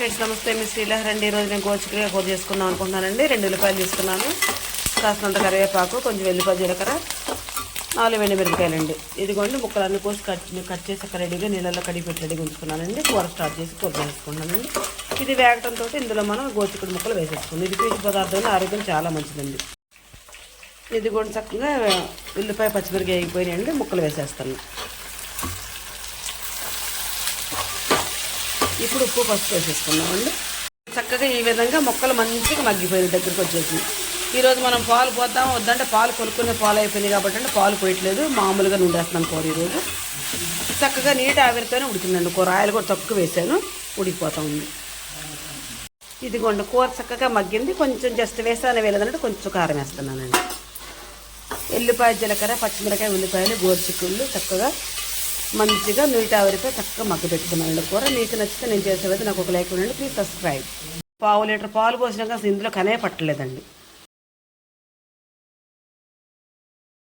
Friends నమస్తే, మీ శ్రీలహరి అండి. ఈరోజు నేను గోచిక్కుడుకాయ కూర చేసుకుందాం అనుకుంటున్నానండి. 2 ఉల్లిపాయలు తీసుకున్నాను, కాసినంత కరివేపాకు, కొంచెం వెల్లిపాయ జీలకర్ర, 4 ఎండుమిరపకాయలండి. ఇదిగోండి ముక్కలన్నీ కోసి కట్ చేసి అక్కడ రెడీగా నీళ్ళల్లో కడిగి పెట్టి రెడీగా ఉంచుకున్నానండి. కూర స్టార్ట్ చేసి కూర చేసుకున్నానండి. ఇది వేగటంతో ఇందులో మనం గోచిక్కుడు ముక్కలు వేసేసుకుందాం. ఇది పీచు పదార్థం, ఆరోగ్యం చాలా మంచిదండి. ఇదిగోండి చక్కగా ఉల్లిపాయ పచ్చిమిరపకాయ అయిపోయినాయండి. ముక్కలు వేసేస్తాను. ఇప్పుడు ఉప్పు పసుపు వేసేసుకున్నామండి. చక్కగా ఈ విధంగా మొక్కలు మంచిగా మగ్గిపోయిన దగ్గరికి వచ్చేసి ఈరోజు మనం పాలు పోద్దాం వద్దంటే పాలు కొనుక్కునే పాలు అయిపోయినాయి కాబట్టి అంటే పాలు పోయట్లేదు, మామూలుగా నుండేస్తున్నాను కూర. ఈరోజు చక్కగా నీటి ఆవిరితోనే ఉడికిందండి కూర. ఆయిల్ కూడా తక్కువ వేసాను, ఉడికిపోతా ఉంది. ఇదిగోండి కూర చక్కగా మగ్గింది. కొంచెం జస్ట్ వేసాను, వేయలేదంటే కొంచెం కారం వేస్తున్నానండి. ఎల్లిపాయ జీలకర్ర, పచ్చిమిరకాయ, ఉల్లిపాయలు, గోరుచిక్కుళ్ళు చక్కగా మంచిగా నీటి ఆవిరిపోయి చక్కగా మగ్గ పెట్టుకున్నానండి కూర. మీకు నచ్చితే నేను చేసేది నాకు ఒక లైక్ ఉండండి. Please subscribe. 1/2 లీటర్ పాలు పోసినాక ఇందులో కనే పట్టలేదండి.